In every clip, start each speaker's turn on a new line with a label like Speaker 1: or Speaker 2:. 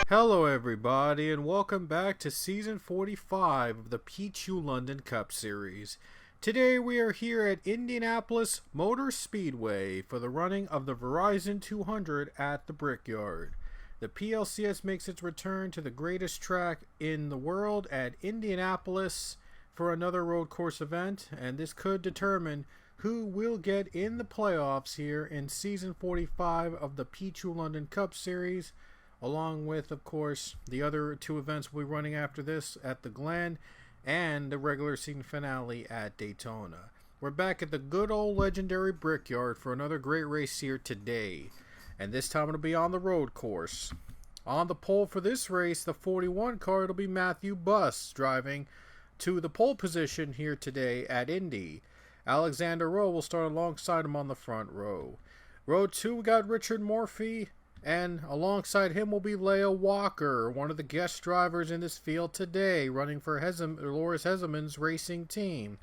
Speaker 1: Hello everybody and welcome back to Season 45 of the Pichu London Cup Series. Today we are here at Indianapolis Motor Speedway for the running of the Verizon 200 at the Brickyard. The PLCS makes its return to the greatest track in the world at Indianapolis for another road course event, and this could determine who will get in the playoffs here in Season 45 of the Pichu London Cup Series, along with, of course, the other two events we'll be running after this at the Glen and the regular season finale at Daytona. We're back at the good old legendary Brickyard for another great race here today, and this time it'll be on the road course. On the pole for this race, the 41 car, it'll be Matthew Buss driving to the pole position here today at Indy. Alexander Rowe will start alongside him on the front row. Row 2, we got Richard Murphy, and alongside him will be Leah Walker, one of the guest drivers in this field today, running for Loris Heseman's racing team.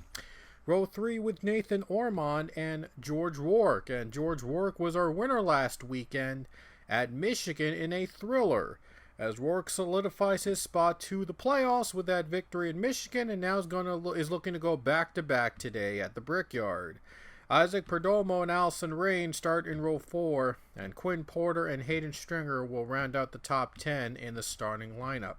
Speaker 1: Row 3 with Nathan Ormond and George Rourke. And George Rourke was our winner last weekend at Michigan in a thriller, as Rourke solidifies his spot to the playoffs with that victory in Michigan, and now is looking to go back-to-back today at the Brickyard. Isaac Perdomo and Allison Rain start in row 4, and Quinn Porter and Hayden Stringer will round out the top 10 in the starting lineup.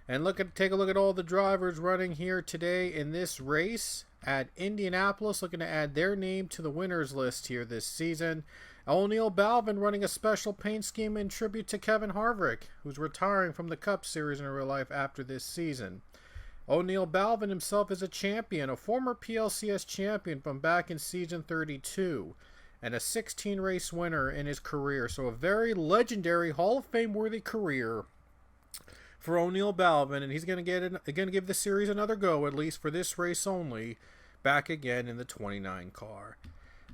Speaker 1: And take a look at all the drivers running here today in this race at Indianapolis, looking to add their name to the winners list here this season. O'Neal Balvin running a special paint scheme in tribute to Kevin Harvick, who's retiring from the Cup Series in real life after this season. O'Neal Balvin himself is a champion, a former PLCS champion from back in season 32, and a 16-race winner in his career. So a very legendary Hall of Fame worthy career for O'Neal Balvin, and he's going to give the series another go, at least for this race only, back again in the 29 car.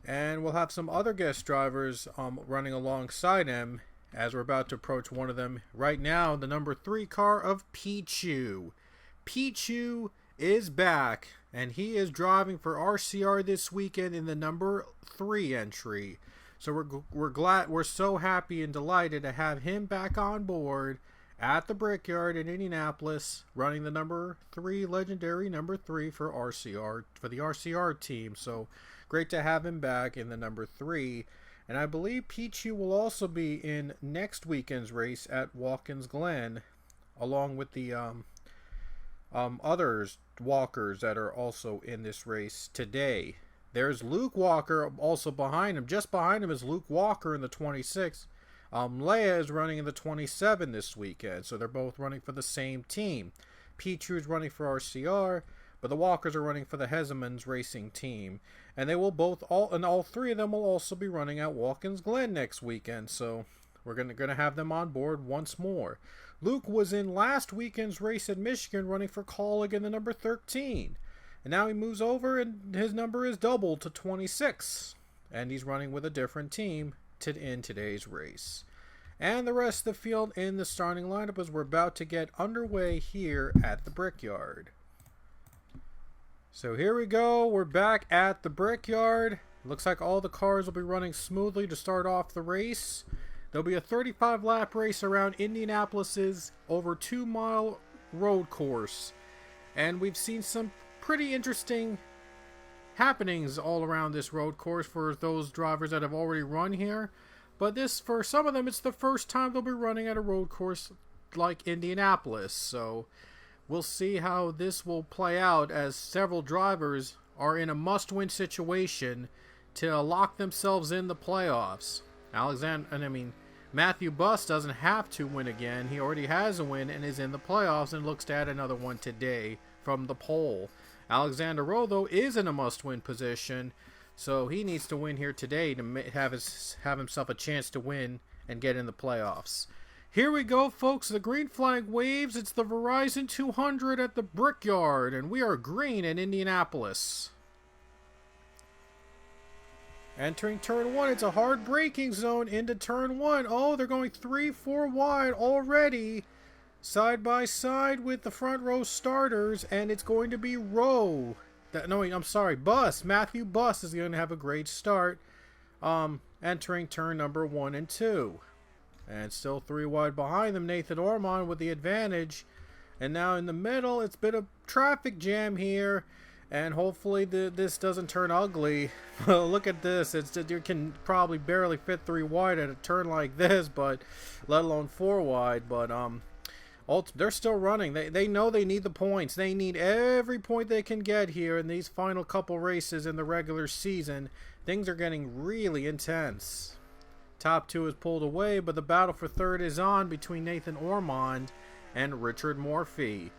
Speaker 1: And we'll have some other guest drivers running alongside him as we're about to approach one of them right now, the number 3 car of Pichu. Pichu is back, and he is driving for RCR this weekend in the number 3 entry. So we're so happy and delighted to have him back on board at the Brickyard in Indianapolis, running the number 3, legendary number 3 for RCR, for the RCR team. So great to have him back in the number 3. And I believe Pichu will also be in next weekend's race at Watkins Glen, along with the others walkers that are also in this race today. There's Luke Walker also behind him. Just behind him is Luke Walker in the 26. Leia is running in the 27 this weekend, so they're both running for the same team. Pichu's running for RCR, but the Walkers are running for the Heseman's racing team, and they will all 3 of them will also be running at Watkins Glen next weekend. So we're gonna have them on board once more. Luke was in last weekend's race at Michigan running for Colleague in the number 13. And now he moves over and his number is doubled to 26. And he's running with a different team in today's race. And the rest of the field in the starting lineup as we're about to get underway here at the Brickyard. So here we go. We're back at the Brickyard. Looks like all the cars will be running smoothly to start off the race. There'll be a 35-lap race around Indianapolis's over 2-mile road course. And we've seen some pretty interesting happenings all around this road course for those drivers that have already run here. But for some of them, it's the first time they'll be running at a road course like Indianapolis. So we'll see how this will play out, as several drivers are in a must-win situation to lock themselves in the playoffs. Matthew Buss doesn't have to win again. He already has a win and is in the playoffs and looks to add another one today from the pole. Alexander Rowe, though, is in a must-win position, so he needs to win here today to have himself a chance to win and get in the playoffs. Here we go, folks. The green flag waves. It's the Verizon 200 at the Brickyard, and we are green in Indianapolis. Entering turn 1, it's a hard braking zone into turn 1. Oh, they're going 3-4 wide already. Side by side with the front row starters, and it's going to be Rowe. Buss. Matthew Buss is going to have a great start. Entering turn number 1 and 2. And still 3 wide behind them, Nathan Ormond with the advantage. And now in the middle, it's been a traffic jam here. And hopefully this doesn't turn ugly. Look at this. You can probably barely fit 3 wide at a turn like this, but let alone 4 wide. But they're still running. They know they need the points. They need every point they can get here in these final couple races in the regular season. Things are getting really intense. Top 2 is pulled away, but the battle for third is on between Nathan Ormond and Richard Morphy.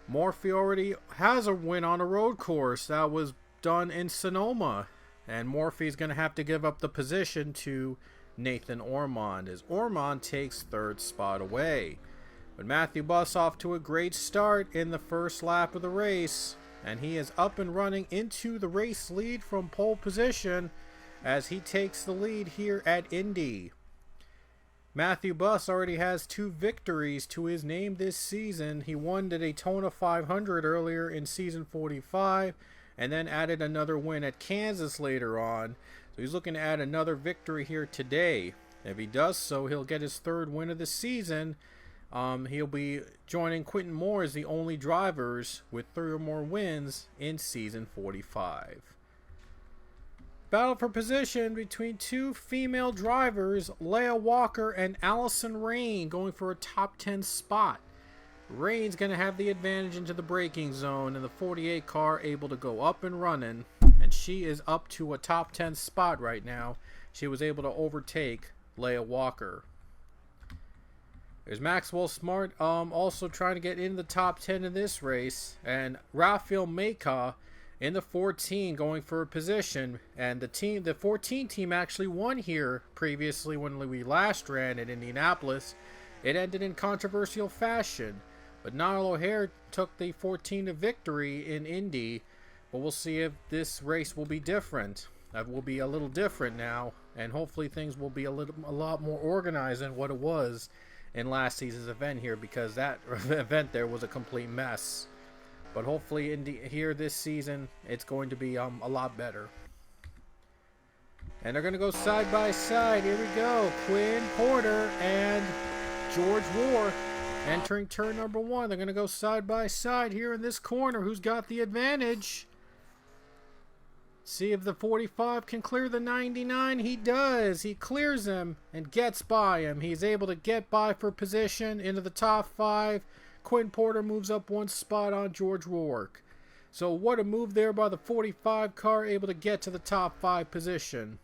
Speaker 1: Morphy already has a win on a road course that was done in Sonoma, and Morphy's going to have to give up the position to Nathan Ormond as Ormond takes third spot away. But Matthew Buss off to a great start in the first lap of the race, and he is up and running into the race lead from pole position as he takes the lead here at Indy. Matthew Buss already has 2 victories to his name this season. He won the Daytona 500 earlier in season 45 and then added another win at Kansas later on. So he's looking to add another victory here today. If he does so, he'll get his 3rd win of the season. He'll be joining Quentin Moore as the only drivers with 3 or more wins in season 45. Battle for position between 2 female drivers, Leah Walker and Allison Rain, going for a top 10 spot. Rain's going to have the advantage into the braking zone, and the 48 car able to go up and running, and she is up to a top 10 spot right now. She was able to overtake Leah Walker. There's Maxwell Smart also trying to get in the top 10 in this race, and Rafael Meka in the 14 going for a position. And the 14 team actually won here previously when we last ran at Indianapolis. It ended in controversial fashion, but Niall O'Hare took the 14 to victory in Indy. But we'll see if this race will be different. That will be a little different now, and hopefully things will be a lot more organized than what it was in last season's event here, because that event there was a complete mess. But hopefully here this season, it's going to be a lot better. And they're going to go side by side. Here we go. Quinn Porter and George Rourke entering turn number 1. They're going to go side by side here in this corner. Who's got the advantage? See if the 45 can clear the 99. He does. He clears him and gets by him. He's able to get by for position into the top 5. Quinn Porter moves up 1 spot on George Rourke. So what a move there by the 45 car, able to get to the top 5 position.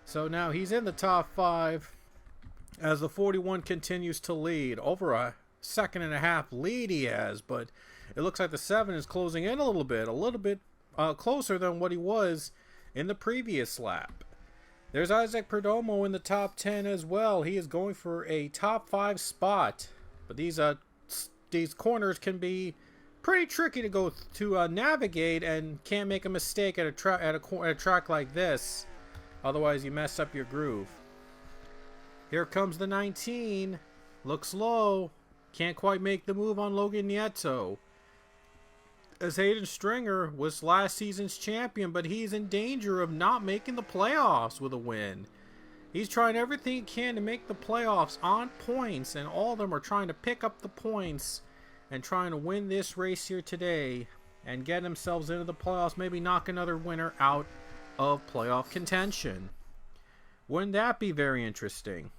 Speaker 1: So now he's in the top 5 as the 41 continues to lead. Over a 2.5 lead he has, but it looks like the 7 is closing in a little bit closer than what he was in the previous lap. There's Isaac Perdomo in the top 10 as well. He is going for a top 5 spot, but these corners can be pretty tricky to go to navigate, and can't make a mistake at a track like this. Otherwise, you mess up your groove. Here comes the 19. Looks low. Can't quite make the move on Logan Nieto. As Hayden Stringer was last season's champion, but he's in danger of not making the playoffs with a win. He's trying everything he can to make the playoffs on points, and all of them are trying to pick up the points and trying to win this race here today and get themselves into the playoffs, maybe knock another winner out of playoff contention. Wouldn't that be very interesting?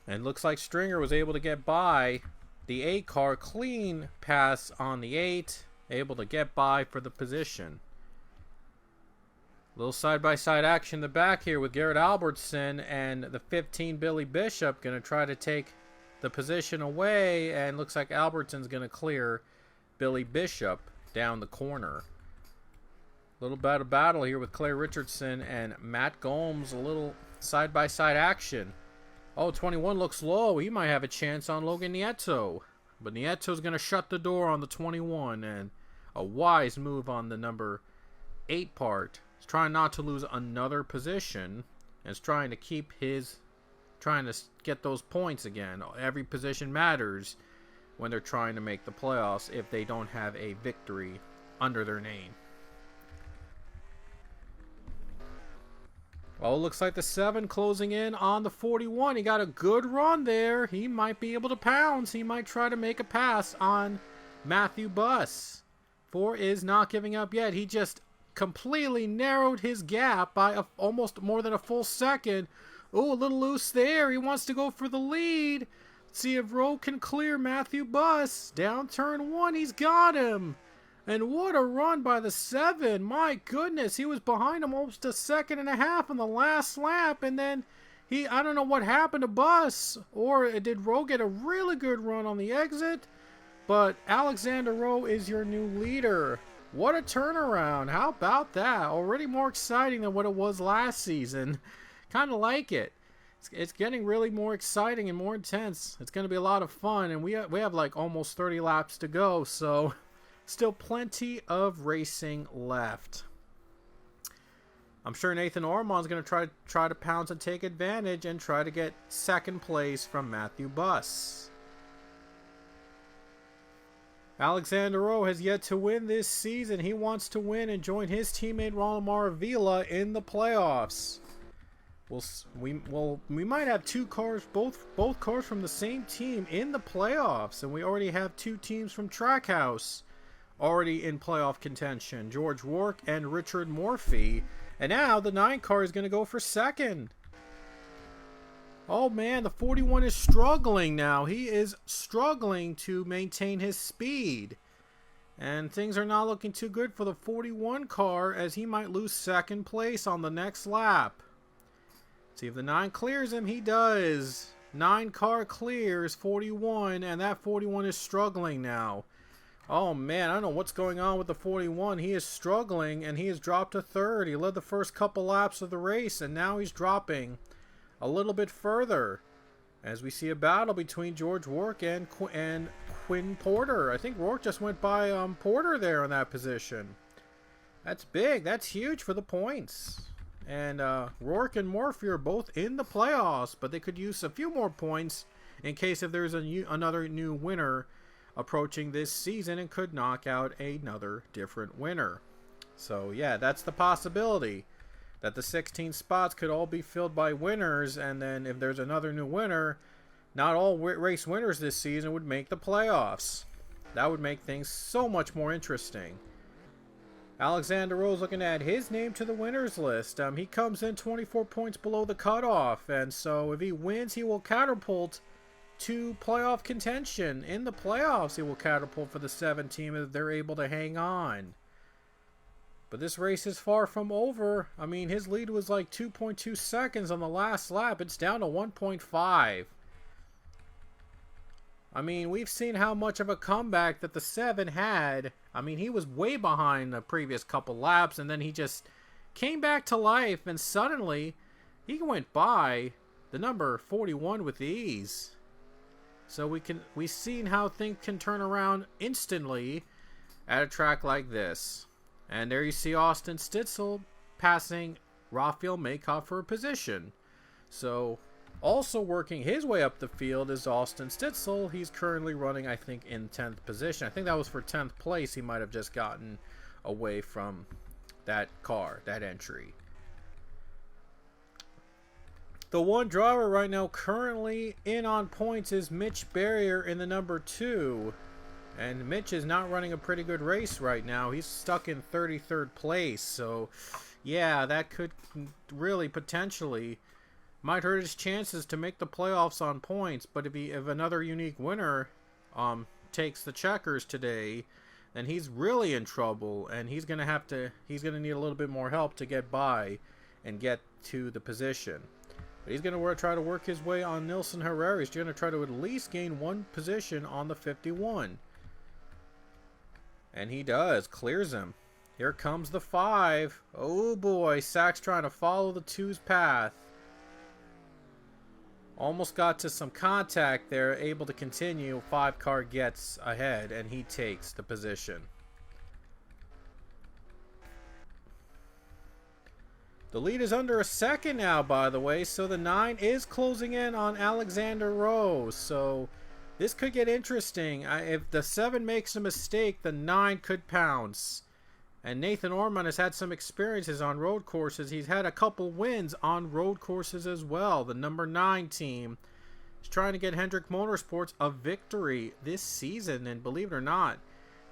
Speaker 1: And looks like Stringer was able to get by the 8 car, clean pass on the 8, able to get by for the position. Little side-by-side action in the back here with Garrett Albertson and the 15 Billy Bishop going to try to take the position away, and looks like Albertson's going to clear Billy Bishop down the corner. Little bit of battle here with Clay Richardson and Matt Gomes. A little side-by-side action. Oh, 21 looks low. He might have a chance on Logan Nieto. But Nieto's going to shut the door on the 21, and a wise move on the number 8 part. He's trying not to lose another position, and is trying to keep his, trying to get those points again. Every position matters when they're trying to make the playoffs if they don't have a victory under their name. Oh, looks like the 7 closing in on the 41. He got a good run there. He might be able to pounce. He might try to make a pass on Matthew Buss. 4 is not giving up yet. He just completely narrowed his gap by almost more than a full second. Oh, a little loose there. He wants to go for the lead. Let's see if Rowe can clear Matthew Buss. Down turn 1. He's got him. And what a run by the 7. My goodness, he was behind him almost a second and a half on the last lap. And then I don't know what happened to Buss. Or did Rowe get a really good run on the exit? But Alexander Rowe is your new leader. What a turnaround. How about that? Already more exciting than what it was last season. Kind of like it. It's getting really more exciting and more intense. It's going to be a lot of fun. And we have like almost 30 laps to go. So still plenty of racing left. I'm sure Nathan Ormond's going to try to pounce and take advantage and try to get second place from Matthew Buss. Alexander Rowe has yet to win this season. He wants to win and join his teammate Ronald Maravilla in the playoffs. We might have 2 cars, both cars from the same team in the playoffs, and we already have 2 teams from Trackhouse already in playoff contention, George Rourke and Richard Morphy. And now the 9 car is going to go for second. Oh man, the 41 is struggling now. He is struggling to maintain his speed. And things are not looking too good for the 41 car, as he might lose second place on the next lap. See if the 9 clears him. He does. 9 car clears 41, and that 41 is struggling now. Oh man, I don't know what's going on with the 41. He is struggling, and he has dropped to 3rd. He led the first couple laps of the race, and now he's dropping a little bit further. As we see a battle between George Rourke and Quinn Porter. I think Rourke just went by Porter there in that position. That's big. That's huge for the points. And Rourke and Morphy are both in the playoffs, but they could use a few more points in case if there's another new winner approaching this season and could knock out another different winner. So yeah, that's the possibility, that the 16 spots could all be filled by winners, and then if there's another new winner, not all race winners this season would make the playoffs. That would make things so much more interesting. Alexander Rowe's looking to add his name to the winners list. He comes in 24 points below the cutoff, and so if he wins, he will catapult to playoff contention. In the playoffs, he will catapult for the 7 team if they're able to hang on. But this race is far from over. I mean, his lead was like 2.2 seconds on the last lap. It's down to 1.5. I mean, we've seen how much of a comeback that the 7 had. I mean, he was way behind the previous couple laps, and then he just came back to life, and suddenly he went by the number 41 with ease. So we've seen how things can turn around instantly at a track like this. And there you see Austin Stitzel passing Rafael Makov for a position. So also working his way up the field is Austin Stitzel. He's currently running, I think, in 10th position. I think that was for 10th place. He might have just gotten away from that car, that entry. The one driver right now currently in on points is Mitch Barrier in the number 2. And Mitch is not running a pretty good race right now. He's stuck in 33rd place. So, yeah, that could really potentially might hurt his chances to make the playoffs on points. But if another unique winner takes the checkers today, then he's really in trouble, and he's gonna need a little bit more help to get by and get to the position. But he's gonna try to work his way on Nilson Herrera. He's gonna try to at least gain one position on the 51. And he does, clears him. Here comes the 5. Oh boy, Sachs trying to follow the 2's path. Almost got to some contact there, able to continue. 5 car gets ahead, and he takes the position. The lead is under a second now, by the way, so the 9 is closing in on Alexander Rowe. So this could get interesting. If the 7 makes a mistake, the 9 could pounce. And Nathan Ormond has had some experiences on road courses. He's had a couple wins on road courses as well. The number 9 team is trying to get Hendrick Motorsports a victory this season. And believe it or not,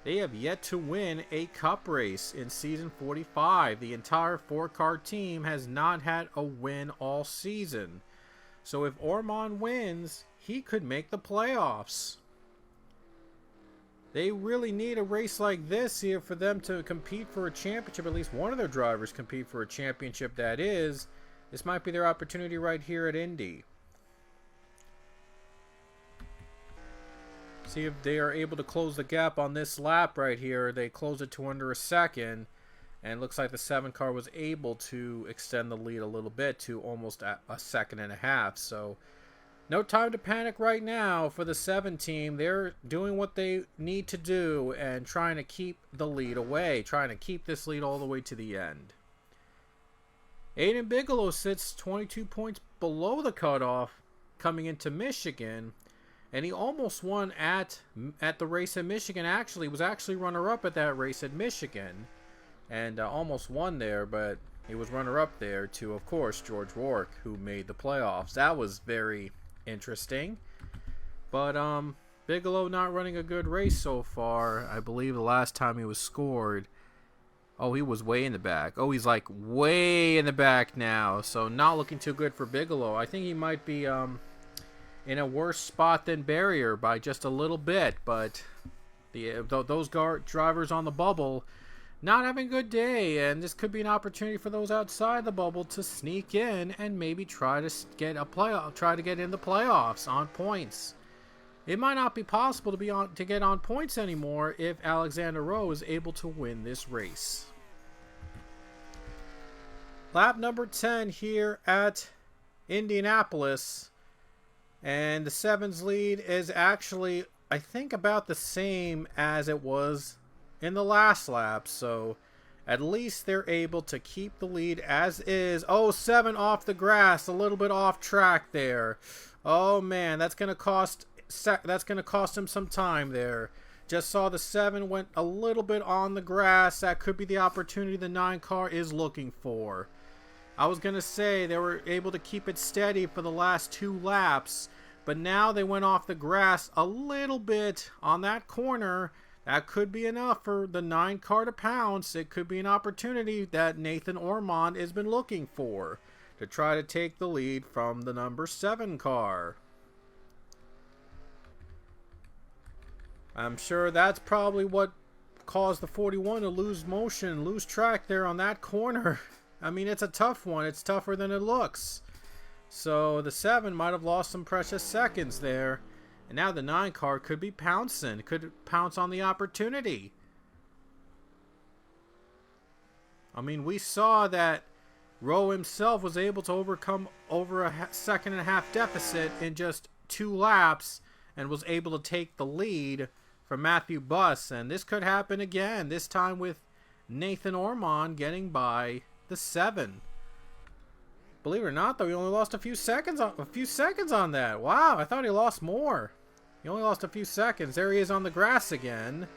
Speaker 1: they have yet to win a cup race in season 45. The entire 4-car team has not had a win all season. So if Ormond wins, he could make the playoffs. They really need a race like this here for them to compete for a championship. At least one of their drivers compete for a championship, that is. This might be their opportunity right here at Indy. See if they are able to close the gap on this lap right here. They close it to under a second. And it looks like the 7 car was able to extend the lead a little bit to almost a second and a half. So no time to panic right now for the 7 team. They're doing what they need to do and trying to keep the lead away. Trying to keep this lead all the way to the end. Aiden Bigelow sits 22 points below the cutoff coming into Michigan. And he almost won at the race in Michigan. Actually, was actually runner-up at that race at Michigan. And almost won there, but he was runner-up there to, of course, George Rourke, who made the playoffs. That was very interesting. But Bigelow not running a good race so far. I believe the last time he was scored, oh, he was way in the back. Oh, he's like way in the back now. So not looking too good for Bigelow. I think he might be in a worse spot than Barrier by just a little bit. But those drivers on the bubble not having a good day, and this could be an opportunity for those outside the bubble to sneak in and maybe try to get in the playoffs on points. It might not be possible to get on points anymore if Alexander Rowe is able to win this race. Lap number 10 here at Indianapolis, and the 7's lead is actually, I think, about the same as it was in the last lap, so at least they're able to keep the lead as is. Oh, 7 off the grass, a little bit off track there. Oh man, that's gonna cost him some time there. Just saw the 7 went a little bit on the grass. That could be the opportunity the 9 car is looking for. I was gonna say they were able to keep it steady for the last 2 laps, but now they went off the grass a little bit on that corner. That could be enough for the 9 car to pounce. It could be an opportunity that Nathan Ormond has been looking for to try to take the lead from the number 7 car. I'm sure that's probably what caused the 41 to lose track there on that corner. I mean, it's a tough one. It's tougher than it looks. So the 7 might have lost some precious seconds there. And now the 9 car could be pouncing. Could pounce on the opportunity. I mean, we saw that Rowe himself was able to overcome over a second and a half deficit in just 2 laps and was able to take the lead from Matthew Buss. And this could happen again, this time with Nathan Ormond getting by the 7. Believe it or not, though, he only lost a few seconds on that. Wow, I thought he lost more. He only lost a few seconds. There he is on the grass again.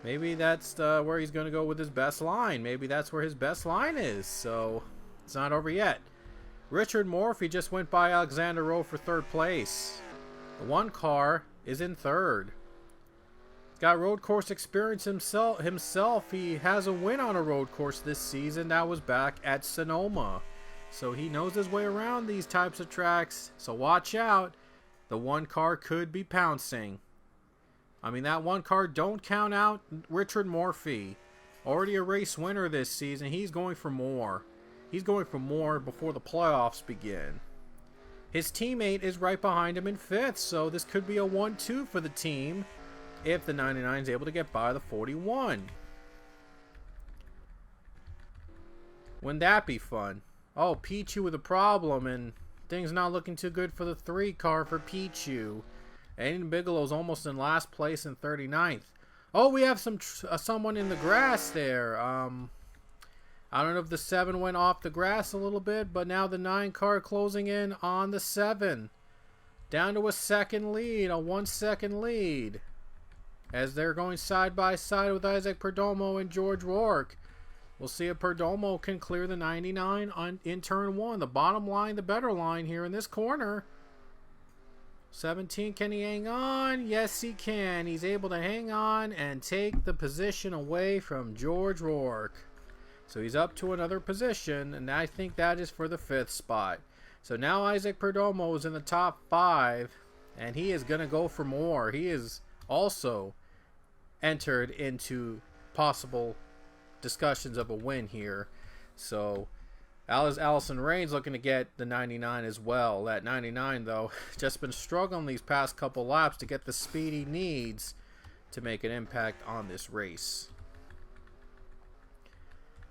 Speaker 1: Maybe that's where he's going to go with his best line. Maybe that's where his best line is. So it's not over yet. Richard Morphy just went by Alexander Rowe for 3rd place. The 1 car is in 3rd. He's got road course experience himself. He has a win on a road course this season. That was back at Sonoma. So he knows his way around these types of tracks. So watch out. The 1 car could be pouncing. I mean, that one car, don't count out Richard Murphy. Already a race winner this season. He's going for more. He's going for more before the playoffs begin. His teammate is right behind him in 5th, so this could be a 1-2 for the team if the 99 is able to get by the 41. Wouldn't that be fun? Oh, Pichu with a problem, and things not looking too good for the 3 car for Pichu. Aiden Bigelow's almost in last place in 39th. Oh, we have someone in the grass there. I don't know if the 7 went off the grass a little bit, but now the 9 car closing in on the 7. Down to a 2nd lead, a 1-second lead. As they're going side by side with Isaac Perdomo and George Rourke. We'll see if Perdomo can clear the 99 in turn 1. The bottom line, the better line here in this corner. 17, can he hang on? Yes, he can. He's able to hang on and take the position away from George Rourke. So he's up to another position, and I think that is for the 5th spot. So now Isaac Perdomo is in the top 5, and he is going to go for more. He is also entered into possible discussions of a win here. So Allison Rain's looking to get the 99 as well. That 99, though, just been struggling these past couple laps to get the speed he needs to make an impact on this race.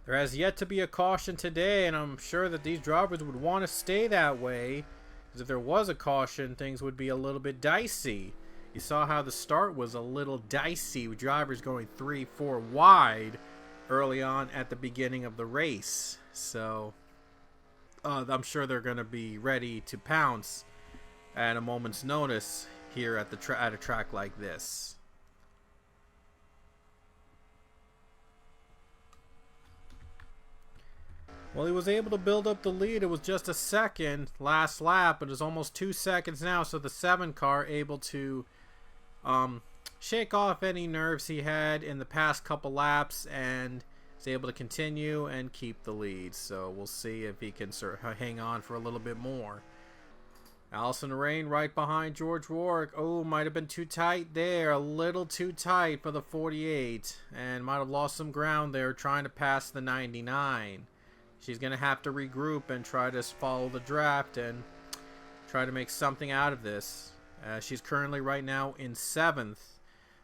Speaker 1: There has yet to be a caution today, and I'm sure that these drivers would want to stay that way, because if there was a caution, things would be a little bit dicey. You saw how the start was a little dicey with drivers going 3-4 wide early on at the beginning of the race. So I'm sure they're going to be ready to pounce at a moment's notice here at a track like this. Well, he was able to build up the lead. It was just a second last lap, but it's almost 2 seconds now. So the 7 car able to shake off any nerves he had in the past couple laps and is able to continue and keep the lead. So we'll see if he can hang on for a little bit more. Allison Rain right behind George Rourke. Oh, might have been too tight there. A little too tight for the 48. And might have lost some ground there trying to pass the 99. She's going to have to regroup and try to follow the draft and try to make something out of this. She's currently right now in 7th.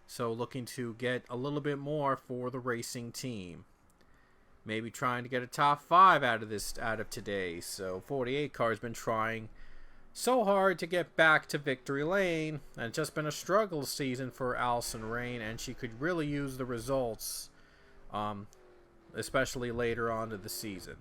Speaker 1: So looking to get a little bit more for the racing team. Maybe trying to get a top 5 out of today. So 48 car has been trying so hard to get back to victory lane. And it's just been a struggle season for Allison Rain. And she could really use the results. Especially later on in the season.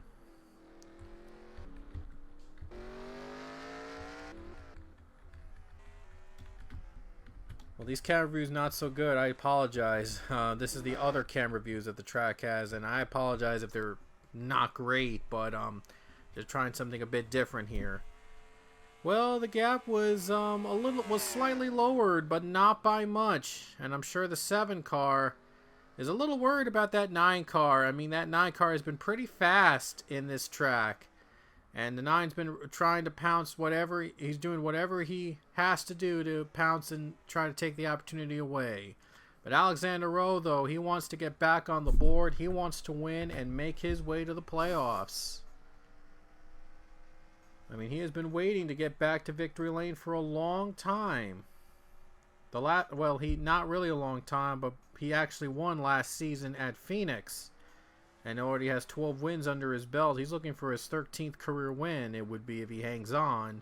Speaker 1: Well, these camera views not so good. I apologize. This is the other camera views that the track has, and I apologize if they're not great, but just trying something a bit different here. Well, the gap was slightly lowered, but not by much, and I'm sure the 7 car is a little worried about that 9 car. I mean, that 9 car has been pretty fast in this track. And the 9's been trying to pounce he's doing whatever he has to do to pounce and try to take the opportunity away. But Alexander Rowe, though, he wants to get back on the board. He wants to win and make his way to the playoffs. I mean, he has been waiting to get back to victory lane for a long time. Not really a long time, but he actually won last season at Phoenix. And already has 12 wins under his belt. He's looking for his 13th career win, it would be if he hangs on.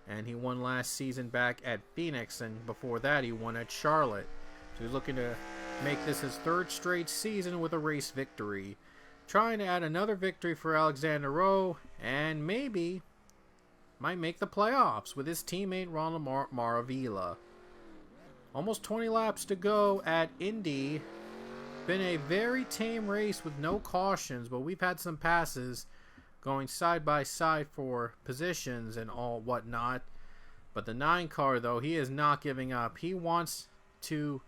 Speaker 1: And he won last season back at Phoenix, and before that he won at Charlotte. So he's looking to make this his 3rd straight season with a race victory. Trying to add another victory for Alexander Rowe, and maybe might make the playoffs with his teammate Ronald Maravilla. Almost 20 laps to go at Indy. Been a very tame race with no cautions, but we've had some passes going side by side for positions and all whatnot. But the 9 car, though, he is not giving up. He wants to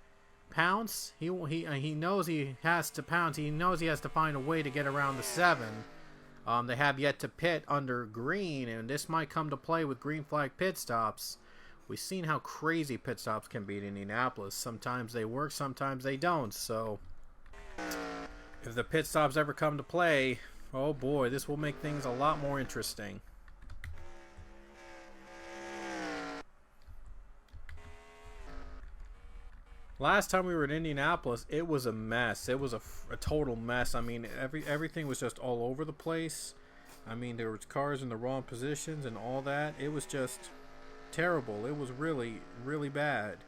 Speaker 1: pounce. He knows he has to pounce. He knows he has to find a way to get around the 7. They have yet to pit under green, and this might come to play with green flag pit stops. we've seen how crazy pit stops can be in Indianapolis. Sometimes they work, sometimes they don't. So if the pit stops ever come to play, oh boy, this will make things a lot more interesting. Last time we were in Indianapolis, it was a mess. It was a total mess. I mean, everything was just all over the place. I mean, there was cars in the wrong positions and all that. It was just terrible. It was really, really bad.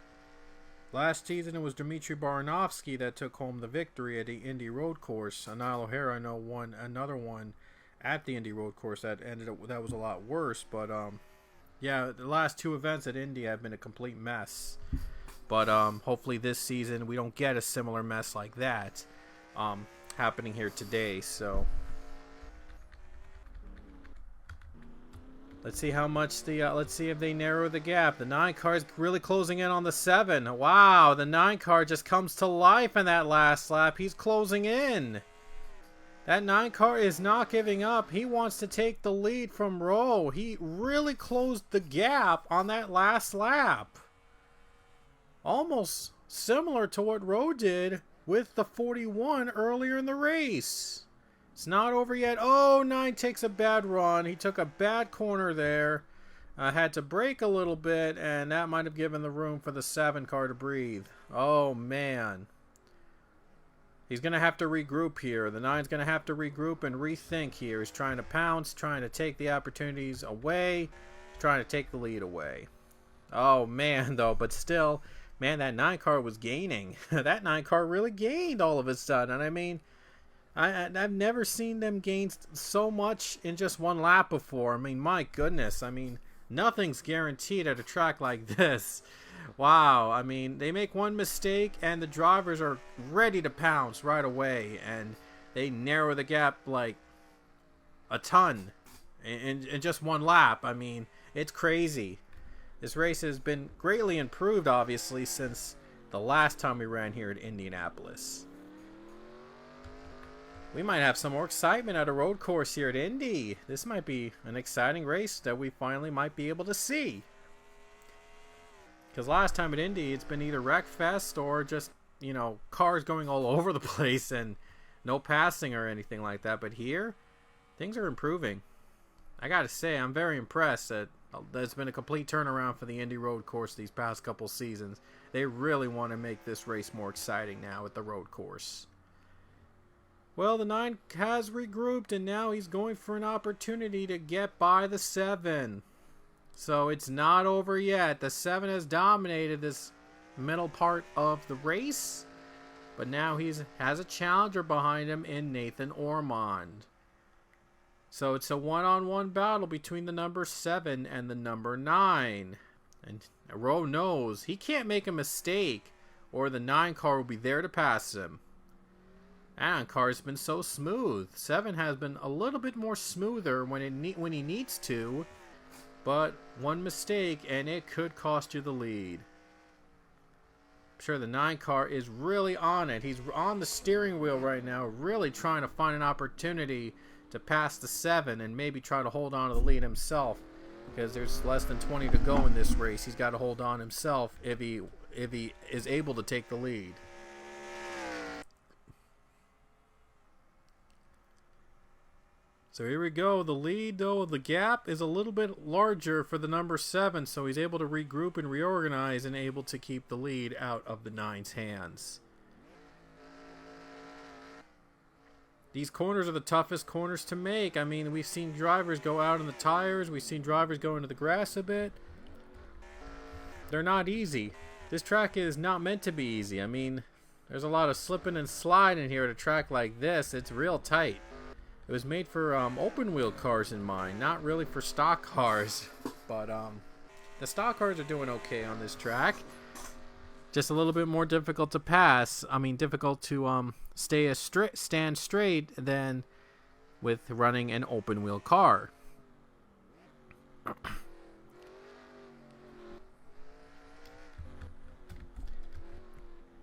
Speaker 1: Last season, it was Dmitry Baranovsky that took home the victory at the Indy Road Course. Niall O'Hara, I know, won another one at the Indy Road Course that was a lot worse. But yeah, the last two events at Indy have been a complete mess. But hopefully this season we don't get a similar mess like that happening here today. So let's see how much let's see if they narrow the gap. The 9 car is really closing in on the 7. Wow, the 9 car just comes to life in that last lap. He's closing in. That 9 car is not giving up. He wants to take the lead from Rowe. He really closed the gap on that last lap. Almost similar to what Rowe did with the 41 earlier in the race. It's not over yet. Oh, 9 takes a bad run. He took a bad corner there. Had to brake a little bit, and that might have given the room for the 7 car to breathe. Oh, man. He's going to have to regroup here. The 9's going to have to regroup and rethink here. He's trying to pounce, trying to take the opportunities away, trying to take the lead away. Oh, man, though, but still... Man, that 9 car was gaining. That 9 car really gained all of a sudden. And I mean, I've never seen them gain so much in just one lap before. I mean, my goodness. I mean, nothing's guaranteed at a track like this. Wow. I mean, they make one mistake and the drivers are ready to pounce right away. And they narrow the gap like a ton in just one lap. I mean, it's crazy. This race has been greatly improved, obviously, since the last time we ran here at Indianapolis. We might have some more excitement at a road course here at Indy. This might be an exciting race that we finally might be able to see. Because last time at Indy, it's been either wreckfest or just, you know, cars going all over the place and no passing or anything like that. But here, things are improving. I gotta say, I'm very impressed that there's been a complete turnaround for the Indy Road Course these past couple seasons. They really want to make this race more exciting now at the road course. Well, the 9 has regrouped, and now he's going for an opportunity to get by the 7. So it's not over yet. The 7 has dominated this middle part of the race, but now he has a challenger behind him in Nathan Ormond. So it's a one-on-one battle between the number 7 and the number 9. And Rowe knows he can't make a mistake or the 9 car will be there to pass him. And car has been so smooth. 7 has been a little bit more smoother when he needs to. But one mistake and it could cost you the lead. I'm sure the 9 car is really on it. He's on the steering wheel right now, really trying to find an opportunity to pass the 7 and maybe try to hold on to the lead himself, because there's less than 20 to go in this race. He's got to hold on himself if he is able to take the lead. So here we go. The lead, though, the gap is a little bit larger for the number 7, so he's able to regroup and reorganize and able to keep the lead out of the 9's hands. These corners are the toughest corners to make. I mean, we've seen drivers go out on the tires. We've seen drivers go into the grass a bit. They're not easy. This track is not meant to be easy. I mean, there's a lot of slipping and sliding here at a track like this. It's real tight. It was made for open wheel cars in mind, not really for stock cars. But the stock cars are doing okay on this track. Just a little bit more difficult to pass. I mean, difficult to stand straight than with running an open wheel car.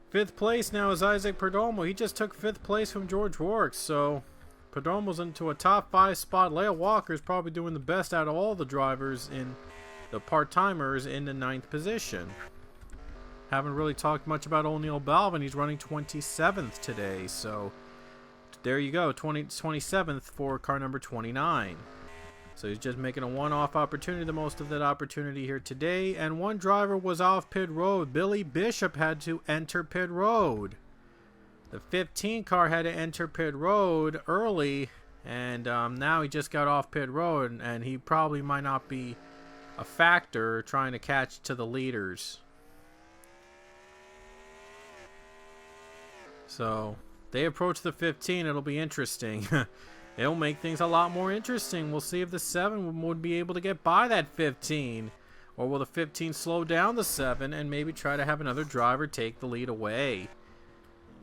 Speaker 1: Fifth place now is Isaac Perdomo. He just took 5th place from George Warwick, so Perdomo's into a top 5 spot. Leo Walker's probably doing the best out of all the drivers in the part-timers in the 9th position. Haven't really talked much about O'Neal Balvin. He's running 27th today, so there you go, 27th for car number 29. So he's just making a one-off opportunity, the most of that opportunity here today. And one driver was off pit road. Billy Bishop had to enter pit road. The 15 car had to enter pit road early, and now he just got off pit road, and he probably might not be a factor trying to catch to the leaders. So they approach the 15. It'll be interesting. It'll make things a lot more interesting. We'll see if the 7 would be able to get by that 15. Or will the 15 slow down the 7 and maybe try to have another driver take the lead away?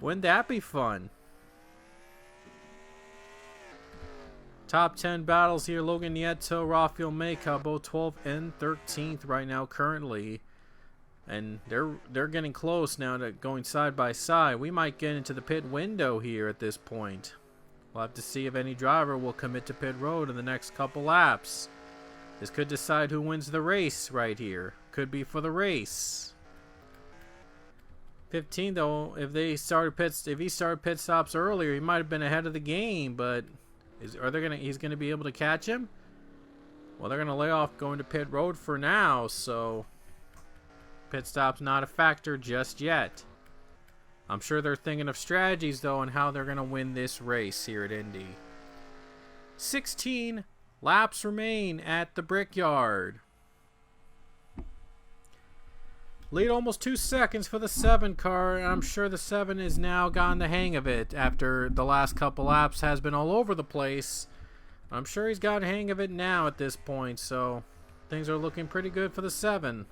Speaker 1: Wouldn't that be fun? Top 10 battles here. Logan Nieto, Rafael Mejia, both 12th and 13th right now currently. And they're getting close now to going side by side. We might get into the pit window here at this point. We'll have to see if any driver will commit to pit road in the next couple laps. This could decide who wins the race right here. Could be for the race. 15 though, if he started pit stops earlier, he might have been ahead of the game, but he's gonna be able to catch him? Well, they're gonna lay off going to pit road for now, so pit stop's not a factor just yet. I'm sure they're thinking of strategies, though, on how they're going to win this race here at Indy. 16 laps remain at the Brickyard. Lead almost 2 seconds for the 7 car, and I'm sure the 7 has now gotten the hang of it after the last couple laps has been all over the place. I'm sure he's got a hang of it now at this point, so things are looking pretty good for the 7.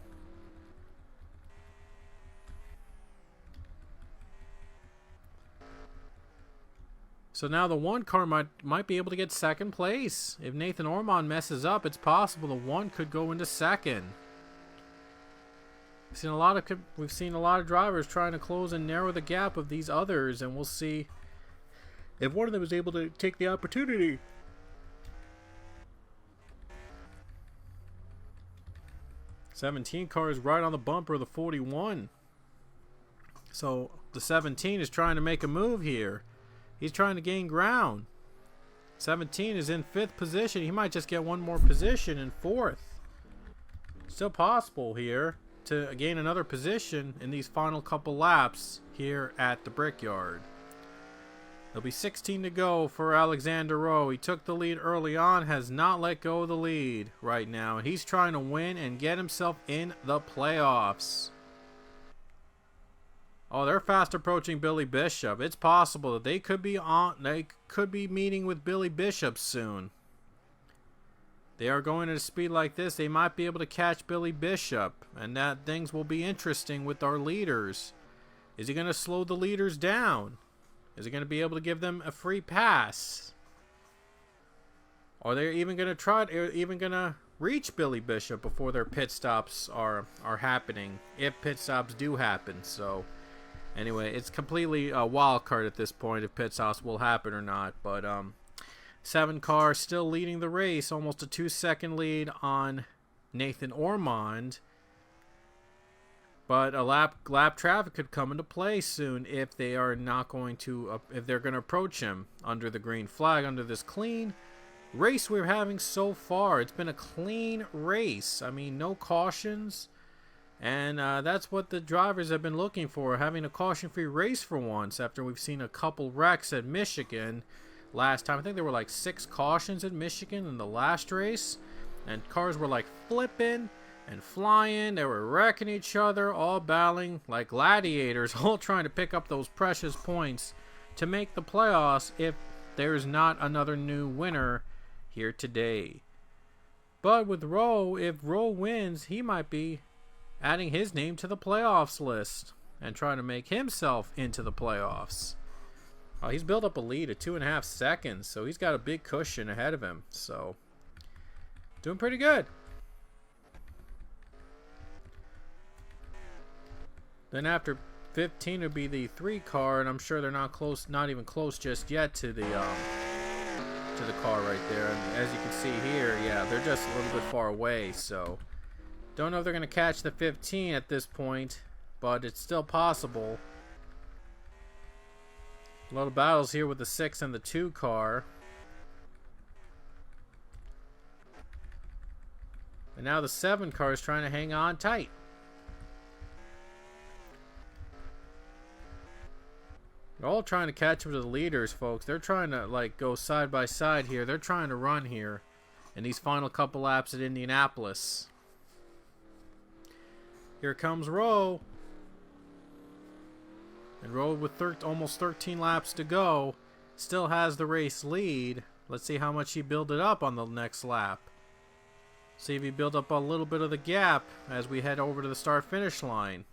Speaker 1: So now the 1 car might be able to get second place. If Nathan Ormond messes up, it's possible the 1 could go into second. We've seen a lot of drivers trying to close and narrow the gap of these others, and we'll see if one of them is able to take the opportunity. '17 car is right on the bumper of the 41. So the 17 is trying to make a move here. He's trying to gain ground. 17 is in 5th position. He might just get one more position in 4th. Still possible here to gain another position in these final couple laps here at the Brickyard. There'll be 16 to go for Alexander Rowe. He took the lead early on, has not let go of the lead right now. He's trying to win and get himself in the playoffs. Oh, they're fast approaching Billy Bishop. It's possible that they could be meeting with Billy Bishop soon. They are going at a speed like this, they might be able to catch Billy Bishop, and that things will be interesting with our leaders. Is he going to slow the leaders down? Is he going to be able to give them a free pass? Are they even going to reach Billy Bishop before their pit stops are happening, if pit stops do happen? So anyway, it's completely a wild card at this point if pit stops will happen or not. But 7 car still leading the race, almost a 2-second lead on Nathan Ormond. But a lap traffic could come into play soon if they are not going to if they're going to approach him under the green flag, under this clean race we're having so far. It's been a clean race. I mean, no cautions. And that's what the drivers have been looking for, having a caution-free race for once, after we've seen a couple wrecks at Michigan last time. I think there were like 6 cautions at Michigan in the last race, and cars were like flipping and flying. They were wrecking each other, all battling like gladiators, all trying to pick up those precious points to make the playoffs if there's not another new winner here today. But with Rowe, if Rowe wins, he might be adding his name to the playoffs list and trying to make himself into the playoffs. He's built up a lead of 2.5 seconds, so he's got a big cushion ahead of him. So, doing pretty good. Then after 15 would be the 3 car, and I'm sure they're not even close just yet to the car right there. And as you can see here, yeah, they're just a little bit far away, so Don't know if they're going to catch the 15 at this point, but it's still possible. A lot of battles here with the 6 and the 2 car. And now the 7 car is trying to hang on tight. They're all trying to catch up to the leaders, folks. They're trying to go side by side here. They're trying to run here in these final couple laps at Indianapolis. Here comes Rowe. And Rowe with almost 13 laps to go still has the race lead. Let's see how much he built it up on the next lap. See if he built up a little bit of the gap as we head over to the start-finish line.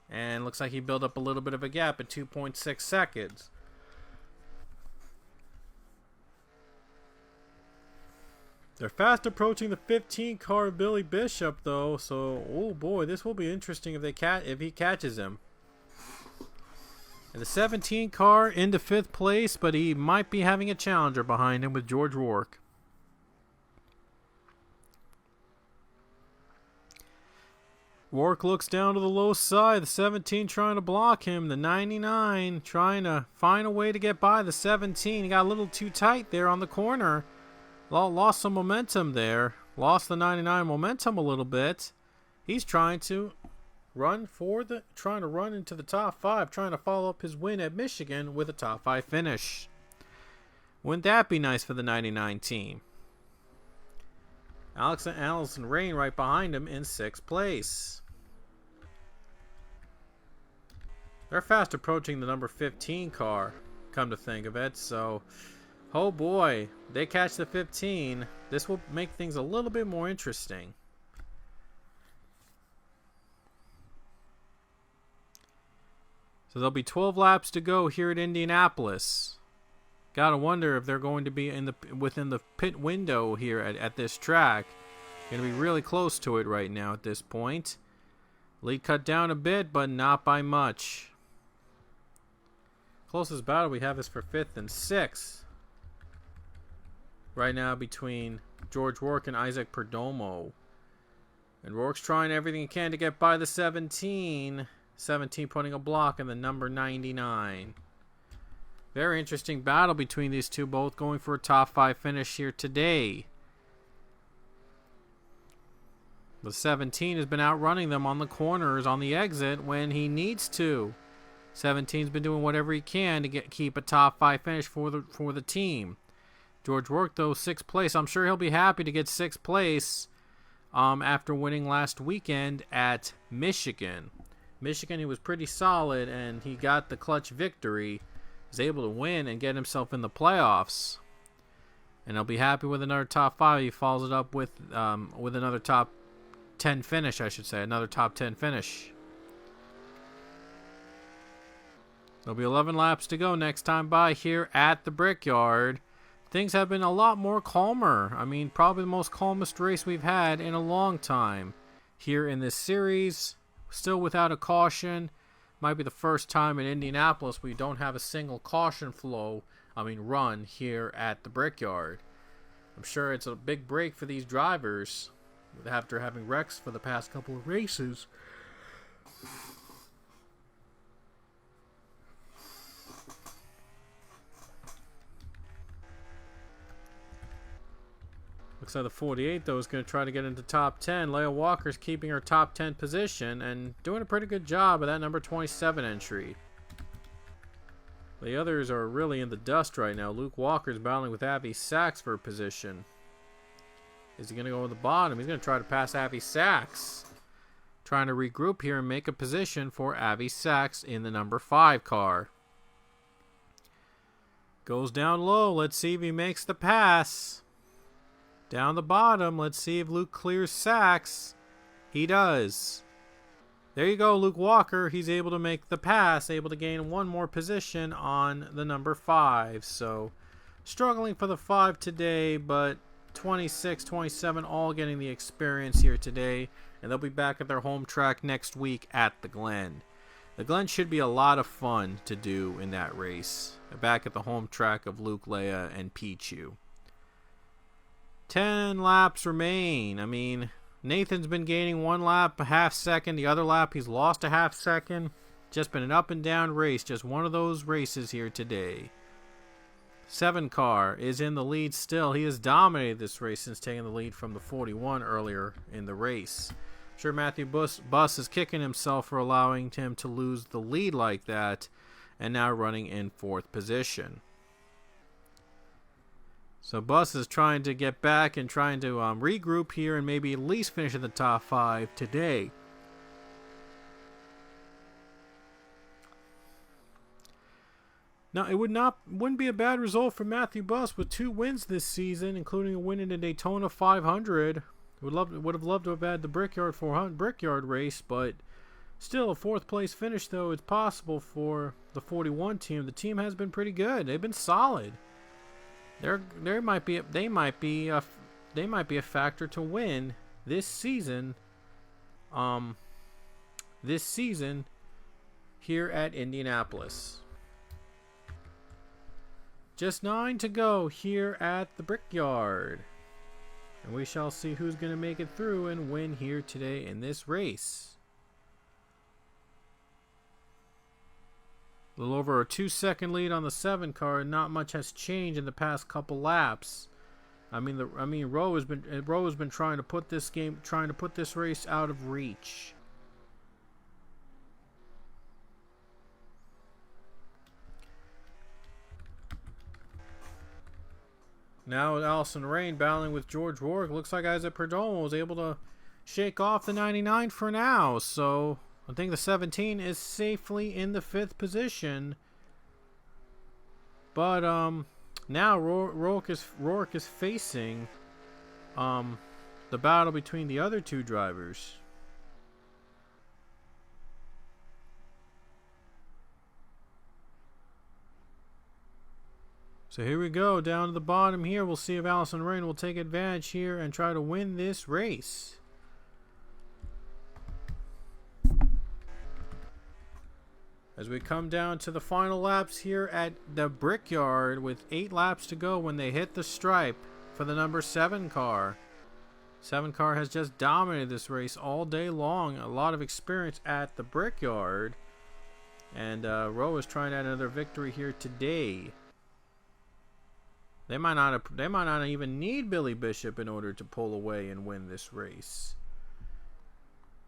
Speaker 1: And looks like he built up a little bit of a gap at 2.6 seconds. They're fast approaching the 15 car of Billy Bishop, though. So, oh boy, this will be interesting if he catches him. And the 17 car into 5th place, but he might be having a challenger behind him with George Rourke. Rourke looks down to the low side. The 17 trying to block him. The 99 trying to find a way to get by the 17. He got a little too tight there on the corner. Lost some momentum there. Lost the 99 momentum a little bit. He's trying to run into the top 5, trying to follow up his win at Michigan with a top 5 finish. Wouldn't that be nice for the 99 team? Alex and Allison Rain right behind him in 6th place. They're fast approaching the number 15 car, come to think of it. So, oh boy, they catch the 15. This will make things a little bit more interesting. So there'll be 12 laps to go here at Indianapolis. Gotta wonder if they're going to be within the pit window here at this track. Going to be really close to it right now at this point. Lead cut down a bit, but not by much. Closest battle we have is for 5th and 6th. Right now between George Rourke and Isaac Perdomo. And Rourke's trying everything he can to get by the 17. 17 putting a block in the number 99. Very interesting battle between these two, both going for a top 5 finish here today. The 17 has been outrunning them on the corners on the exit when he needs to. 17's been doing whatever he can to keep a top 5 finish for the team. George Rourke, though, 6th place. I'm sure he'll be happy to get 6th place after winning last weekend at Michigan. Michigan, he was pretty solid, and he got the clutch victory. Was able to win and get himself in the playoffs. And he'll be happy with another top 5. He follows it up with another top 10 finish, I should say. Another top 10 finish. There'll be 11 laps to go next time by here at the Brickyard. Things have been a lot more calmer. I mean, probably the most calmest race we've had in a long time here in this series. Still without a caution. Might be the first time in Indianapolis we don't have a single caution run here at the Brickyard. I'm sure it's a big break for these drivers after having wrecks for the past couple of races. Looks like the 48, though, is going to try to get into top 10. Leia Walker's keeping her top 10 position and doing a pretty good job of that number 27 entry. The others are really in the dust right now. Luke Walker's battling with Avi Sachs for a position. Is he going to go to the bottom? He's going to try to pass Avi Sachs. Trying to regroup here and make a position for Avi Sachs in the number 5 car. Goes down low. Let's see if he makes the pass. Down the bottom, let's see if Luke clears Sachs. He does. There you go, Luke Walker. He's able to make the pass, able to gain one more position on the number 5. So, struggling for the 5 today, but 26, 27 all getting the experience here today. And they'll be back at their home track next week at the Glen. The Glen should be a lot of fun to do in that race. Back at the home track of Luke, Leia, and Pichu. 10 laps remain. I mean, Nathan's been gaining 1 lap, a half second. The other lap, he's lost a half second. Just been an up and down race. Just one of those races here today. 7 car is in the lead still. He has dominated this race since taking the lead from the 41 earlier in the race. I'm sure Matthew Buss is kicking himself for allowing him to lose the lead like that, and now running in 4th position. So Buss is trying to get back and trying to regroup here and maybe at least finish in the top 5 today. Now, it wouldn't be a bad result for Matthew Buss with 2 wins this season, including a win in the Daytona 500. Would have loved to have had the Brickyard race, but still a 4th place finish though is possible for the 41 team. The team has been pretty good. They've been solid. They might be a factor to win this season. Here at Indianapolis. Just 9 to go here at the Brickyard. And we shall see who's going to make it through and win here today in this race. A little over a 2-second lead on the 7 car. Not much has changed in the past couple laps. I mean, Rowe has been trying to put this race out of reach. Now Allison Rain battling with George Rourke. Looks like Isaac Perdomo was able to shake off the 99 for now. So I think the 17 is safely in the 5th position. But now Rourke is facing the battle between the other 2 drivers. So here we go, down to the bottom here. We'll see if Allison Rain will take advantage here and try to win this race. As we come down to the final laps here at the Brickyard with 8 laps to go when they hit the stripe for the number 7 car. 7 car has just dominated this race all day long. A lot of experience at the Brickyard. And Rowe is trying to add another victory here today. They might not even need Billy Bishop in order to pull away and win this race.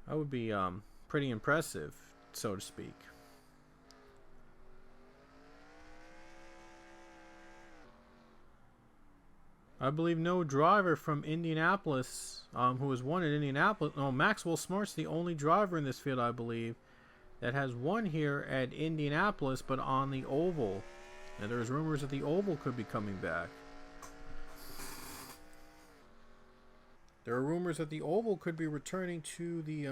Speaker 1: That would be pretty impressive, so to speak. I believe no driver from Indianapolis who has won at Indianapolis. No, Maxwell Smart's the only driver in this field, I believe, that has won here at Indianapolis, but on the oval. And there's rumors that the oval could be coming back. There are rumors that the oval could be returning to the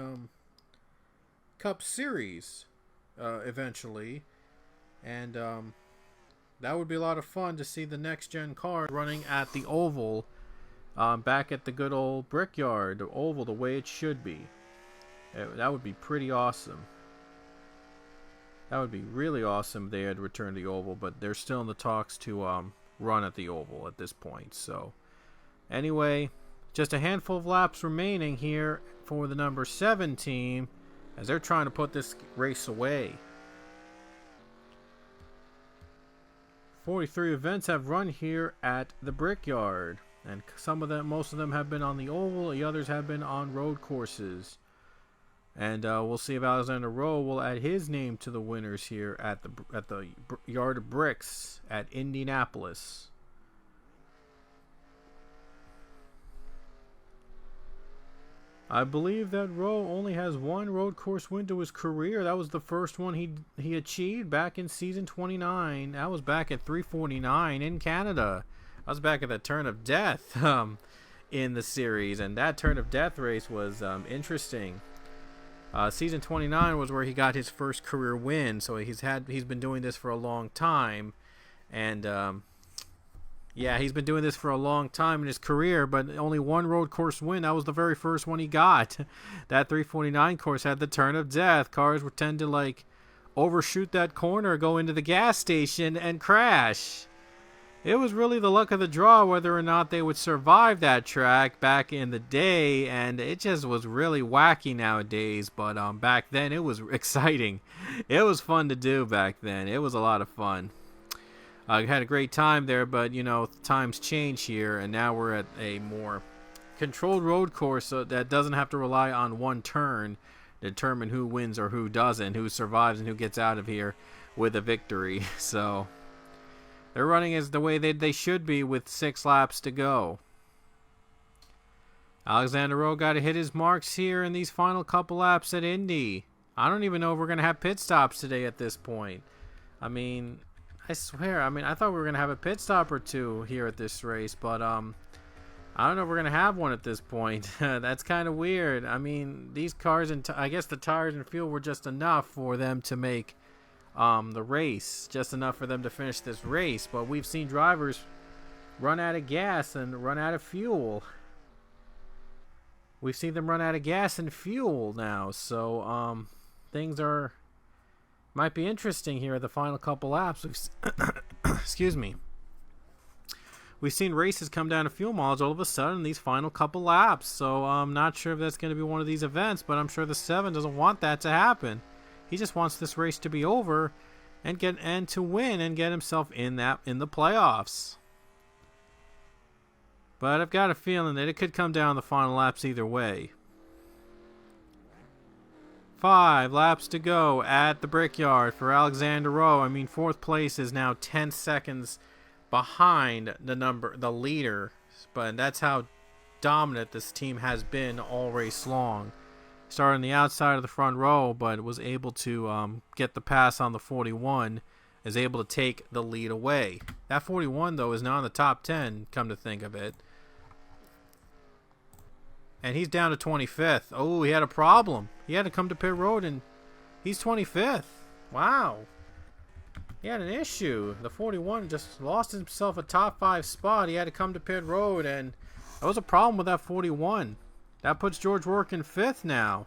Speaker 1: Cup Series eventually. And that would be a lot of fun to see the next-gen car running at the oval back at the good old Brickyard. The oval the way it should be. That would be pretty awesome. That would be really awesome if they had returned the oval, but they're still in the talks to run at the oval at this point. So, anyway, just a handful of laps remaining here for the number 7 team as they're trying to put this race away. 43 events have run here at the Brickyard, and most of them have been on the oval, the others have been on road courses. And we'll see if Alexander Rowe will add his name to the winners here at the Yard of Bricks at Indianapolis. I believe that Rowe only has 1 road course win to his career. That was the first one he achieved back in season 29. That was back at 349 in Canada. I was back at the Turn of Death in the series, and that Turn of Death race was interesting. Season 29 was where he got his first career win, so he's been doing this for a long time, and yeah, he's been doing this for a long time in his career, but only 1 road course win. That was the very first one he got. That 349 course had the Turn of Death. Cars would tend to overshoot that corner, go into the gas station, and crash. it was really the luck of the draw whether or not they would survive that track back in the day, and it just was really wacky nowadays. But back then it was exciting. It was fun to do back then. It was a lot of fun. I had a great time there, but you know, times change here, and now we're at a more controlled road course that doesn't have to rely on one turn to determine who wins or who doesn't, who survives and who gets out of here with a victory. So they're running as the way they should be with 6 laps to go. Alexander Rowe got to hit his marks here in these final couple laps at Indy. I don't even know if we're going to have pit stops today at this point. I mean, I swear, I thought we were going to have a pit stop or two here at this race, but I don't know if we're going to have one at this point. That's kind of weird. I mean, these cars and I guess the tires and fuel were just enough for them to make the race, just enough for them to finish this race, but we've seen drivers run out of gas and run out of fuel. We've seen them run out of gas and fuel now, so things might be interesting here at the final couple laps. Excuse me. We've seen races come down to fuel mileage all of a sudden in these final couple laps, so I'm not sure if that's going to be one of these events, but I'm sure the 7 doesn't want that to happen. He just wants this race to be over and to win and get himself in the playoffs. But I've got a feeling that it could come down the final laps either way. 5 laps to go at the Brickyard for Alexander Rowe. I mean, 4th place is now 10 seconds behind the leader, but that's how dominant this team has been all race long. Started on the outside of the front row, but was able to get the pass on the 41, is able to take the lead away. That 41, though, is now in the top 10, come to think of it. And he's down to 25th. Oh, he had a problem. He had to come to pit road, and he's 25th. Wow. He had an issue. The 41 just lost himself a top 5 spot. He had to come to pit road, and that was a problem with that 41. That puts George Rourke in 5th now.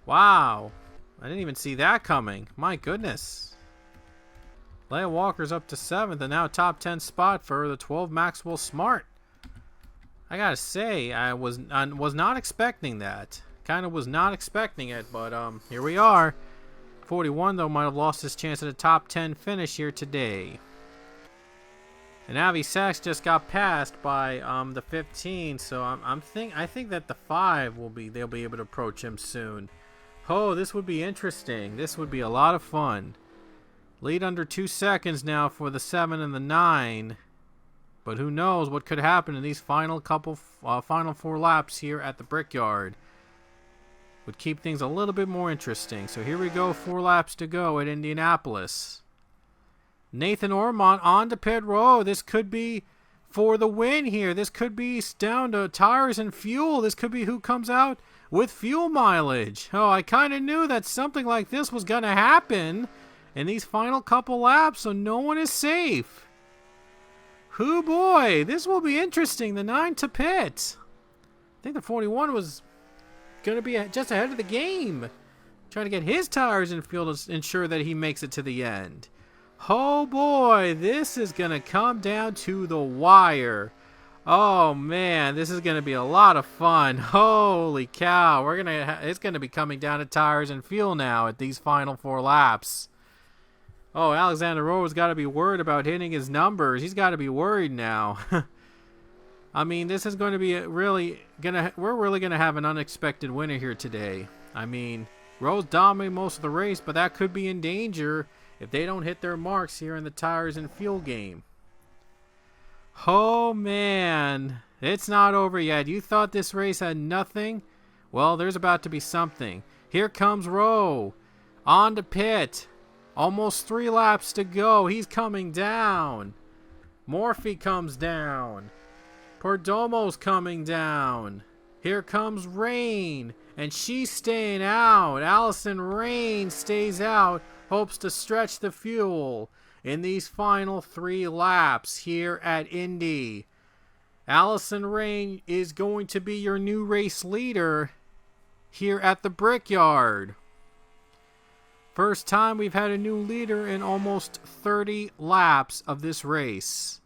Speaker 1: Wow. I didn't even see that coming. My goodness. Leia Walker's up to 7th, and now a top 10 spot for the 12 Maxwell Smart. I gotta say, I was not expecting that. Kind of was not expecting it, but here we are. 41, though, might have lost his chance at a top 10 finish here today. And Avi Sachs just got passed by the 15, so I think that the 5 they'll be able to approach him soon. Oh, this would be interesting. This would be a lot of fun. Lead under 2 seconds now for the 7 and the 9. But who knows what could happen in these final 4 laps here at the Brickyard. Would keep things a little bit more interesting. So here we go, 4 laps to go at Indianapolis. Nathan Ormond on to pit road. This could be for the win here. This could be down to tires and fuel. This could be who comes out with fuel mileage. Oh, I kind of knew that something like this was going to happen in these final couple laps, so no one is safe. Hoo boy, this will be interesting. The 9 to pit. I think the 41 was going to be just ahead of the game. Trying to get his tires and fuel to ensure that he makes it to the end. Oh boy, this is going to come down to the wire. Oh man, this is going to be a lot of fun. Holy cow, it's going to be coming down to tires and fuel now at these final 4 laps. Oh, Alexander Rowe's got to be worried about hitting his numbers. He's got to be worried now. I mean, this is going to be we're really going to have an unexpected winner here today. I mean, Rowe's dominating most of the race, but that could be in danger if they don't hit their marks here in the tires and fuel game. Oh man, it's not over yet. You thought this race had nothing? Well, there's about to be something. Here comes Rowe on to pit. Almost 3 laps to go. He's coming down. Morphy comes down. Perdomo's coming down. Here comes Rain, and she's staying out. Allison Rain stays out, hopes to stretch the fuel in these final 3 laps here at Indy. Allison Rain is going to be your new race leader here at the Brickyard. First time we've had a new leader in almost 30 laps of this race.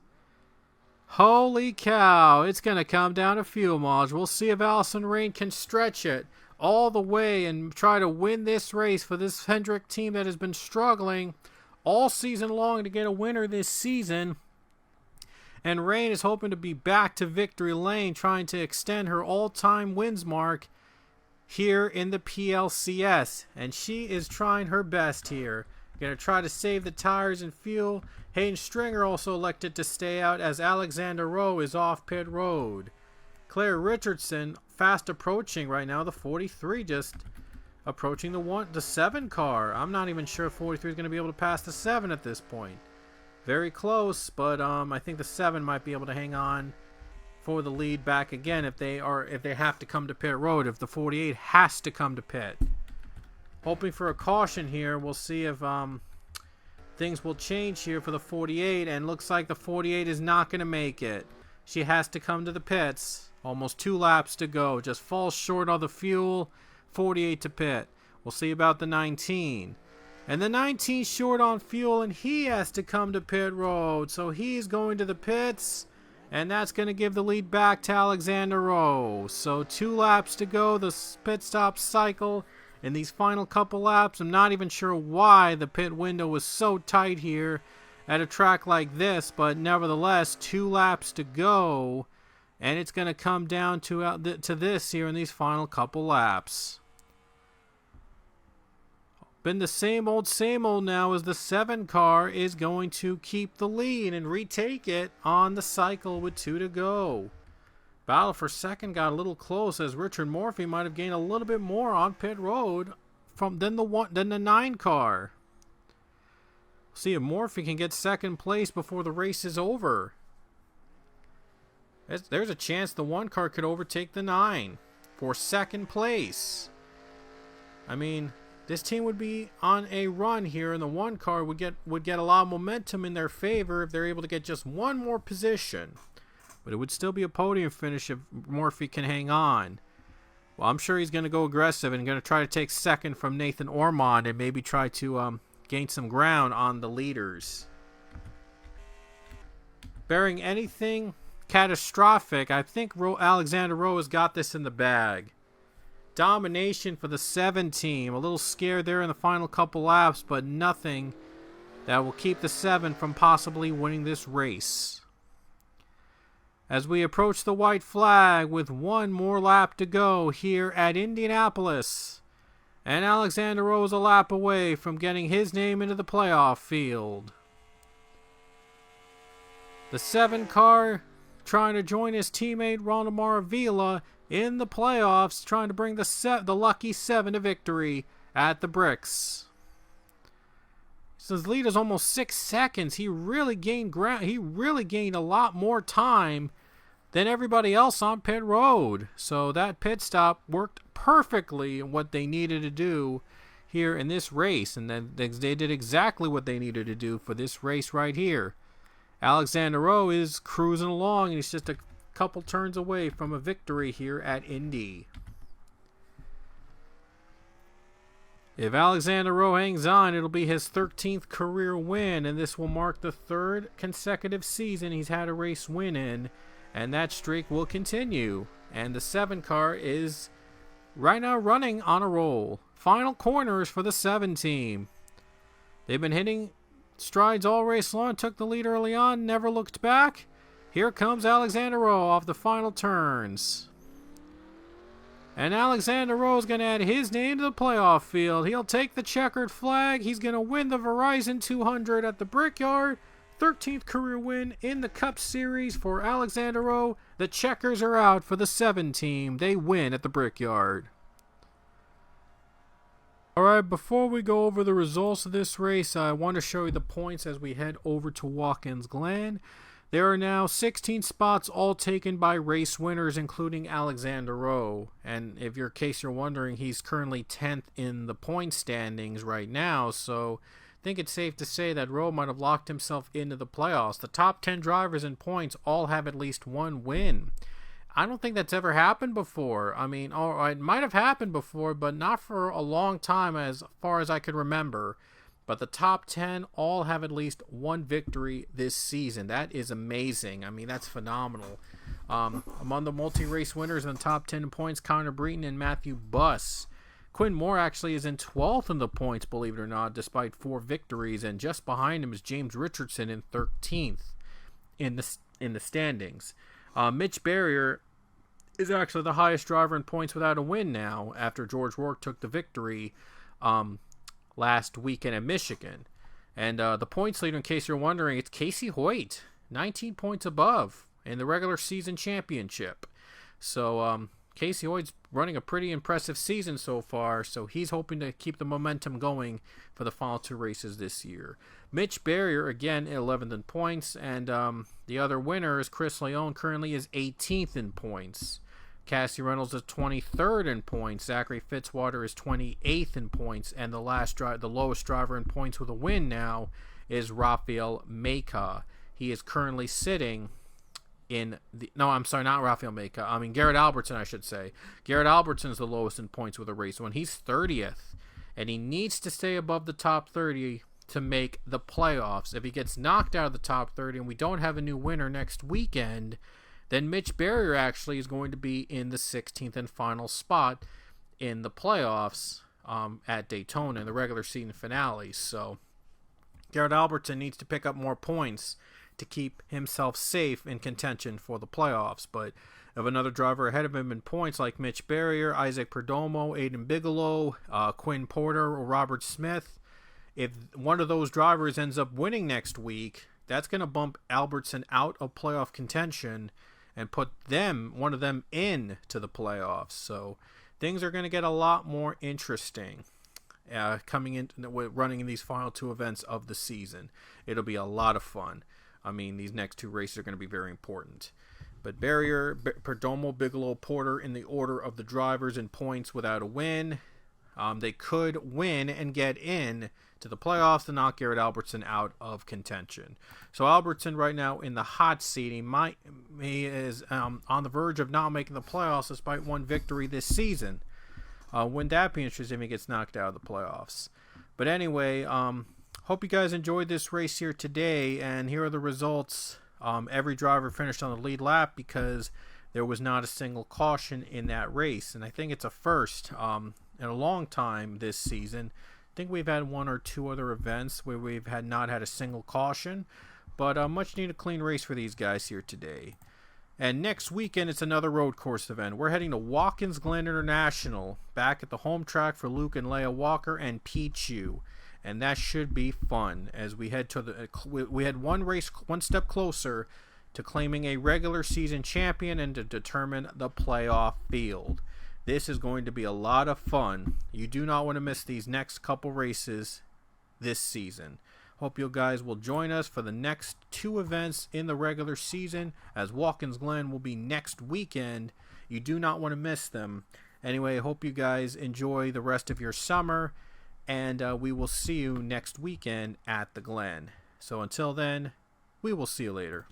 Speaker 1: Holy cow, it's going to come down to fuel mileage. We'll see if Allison Rain can stretch it all the way and try to win this race for this Hendrick team that has been struggling all season long to get a winner this season. And Rain is hoping to be back to victory lane, trying to extend her all-time wins mark here in the PLCS. And she is trying her best here. Going to try to save the tires and fuel. Hayden Stringer also elected to stay out as Alexander Rowe is off pit road. Claire Richardson fast approaching right now. The 43 just approaching the 7 car. I'm not even sure if 43 is going to be able to pass the 7 at this point. Very close, but I think the 7 might be able to hang on for the lead back again if they have to come to pit road. If the 48 has to come to pit. Hoping for a caution here. We'll see if things will change here for the 48, and looks like the 48 is not going to make it. She has to come to the pits. Almost 2 laps to go. Just falls short on the fuel. 48 to pit. We'll see about the 19. And the 19 short on fuel, and he has to come to pit road. So he's going to the pits, and that's going to give the lead back to Alexander Rowe. So 2 laps to go. The pit stop cycle in these final couple laps. I'm not even sure why the pit window was so tight here at a track like this, but nevertheless, 2 laps to go, and it's going to come down to this here in these final couple laps. Been the same old now, as the 7 car is going to keep the lead and retake it on the cycle with 2 to go. Battle for second got a little close, as Richard Morphy might have gained a little bit more on pit road than the 9 car. See if Morphy can get second place before the race is over. There's a chance the 1 car could overtake the 9 for second place. I mean, this team would be on a run here, and the 1 car would get a lot of momentum in their favor if they're able to get just 1 more position. But it would still be a podium finish if Morphy can hang on. Well, I'm sure he's going to go aggressive and going to try to take second from Nathan Ormond and maybe try to gain some ground on the leaders. Bearing anything catastrophic, I think Alexander Rowe has got this in the bag. Domination for the 7 team. A little scared there in the final couple laps, but nothing that will keep the 7 from possibly winning this race. As we approach the white flag with 1 more lap to go here at Indianapolis. And Alexander Rowe is a lap away from getting his name into the playoff field. The 7 car trying to join his teammate Ronald Vila in the playoffs, trying to bring the lucky 7 to victory at the Bricks. So his lead is almost 6 seconds. He really gained ground. He really gained a lot more time than everybody else on pit road. So that pit stop worked perfectly in what they needed to do here in this race. And then they did exactly what they needed to do for this race right here. Alexander Rowe is cruising along, and he's just a couple turns away from a victory here at Indy. If Alexander Rowe hangs on, it'll be his 13th career win, and this will mark the 3rd consecutive season he's had a race win in, and that streak will continue. And the 7 car is right now running on a roll. Final corners for the 7 team. They've been hitting strides all race long, took the lead early on, never looked back. Here comes Alexander Rowe off the final turns. And Alexander Rowe is going to add his name to the playoff field. He'll take the checkered flag. He's going to win the Verizon 200 at the Brickyard. 13th career win in the Cup Series for Alexander Rowe. The checkers are out for the 7 team. They win at the Brickyard. Alright, before we go over the results of this race, I want to show you the points as we head over to Watkins Glen. There are now 16 spots, all taken by race winners, including Alexander Rowe. And in case you're wondering, he's currently 10th in the point standings right now, so I think it's safe to say that Rowe might have locked himself into the playoffs. The top 10 drivers in points all have at least 1 win. I don't think that's ever happened before. I mean, or it might have happened before, but not for a long time as far as I could remember. But the top 10 all have at least one victory this season. That is amazing. I mean, that's phenomenal. Among the multi-race winners in the top 10 points, Connor Breton and Matthew Buss. Quinn Moore actually is in 12th in the points, believe it or not, despite 4 victories. And just behind him is James Richardson in 13th in the standings. Mitch Barrier is actually the highest driver in points without a win now after George Rourke took the victory last weekend at Michigan. And the points leader, in case you're wondering, it's Casey Hoyt, 19 points above in the regular season championship. So Casey Hoyt's running a pretty impressive season so far, so he's hoping to keep the momentum going for the final 2 races this year. Mitch Barrier, again, 11th in points, and the other winner is Chris Leone, currently is 18th in points. Cassie Reynolds is 23rd in points. Zachary Fitzwater is 28th in points, and the lowest driver in points with a win now is Rafael Meka. He is currently sitting in the... No, I'm sorry, not Rafael Meka. I mean, Garrett Albertson, I should say. Garrett Albertson is the lowest in points with a race win. He's 30th, and he needs to stay above the top 30 to make the playoffs. If he gets knocked out of the top 30 and we don't have a new winner next weekend, then Mitch Barrier actually is going to be in the 16th and final spot in the playoffs at Daytona in the regular season finale. So Garrett Albertson needs to pick up more points to keep himself safe in contention for the playoffs. But if another driver ahead of him in points like Mitch Barrier, Isaac Perdomo, Aiden Bigelow, Quinn Porter, or Robert Smith, if one of those drivers ends up winning next week, that's going to bump Albertson out of playoff contention and put one of them in to the playoffs. So things are going to get a lot more interesting coming in running in these final 2 events of the season. It'll be a lot of fun. I mean, these next 2 races are going to be very important. But Barrier, Perdomo, Bigelow, Porter in the order of the drivers in points without a win. They could win and get in to the playoffs to knock Garrett Albertson out of contention. So Albertson right now in the hot seat. He is on the verge of not making the playoffs despite 1 victory this season. Wouldn't that be interesting if he gets knocked out of the playoffs? But anyway, hope you guys enjoyed this race here today, and here are the results. Every driver finished on the lead lap because there was not a single caution in that race, and I think it's a first in a long time this season. I think we've had 1 or 2 other events where we've not had a single caution, but much needed clean race for these guys here today. And next weekend, it's another road course event. We're heading to Watkins Glen International, back at the home track for Luke and Leia Walker and Pichu. And that should be fun as we head to we had one step closer to claiming a regular season champion and to determine the playoff field. This is going to be a lot of fun. You do not want to miss these next couple races this season. Hope you guys will join us for the next 2 events in the regular season, as Watkins Glen will be next weekend. You do not want to miss them. Anyway, I hope you guys enjoy the rest of your summer, and we will see you next weekend at the Glen. So until then, we will see you later.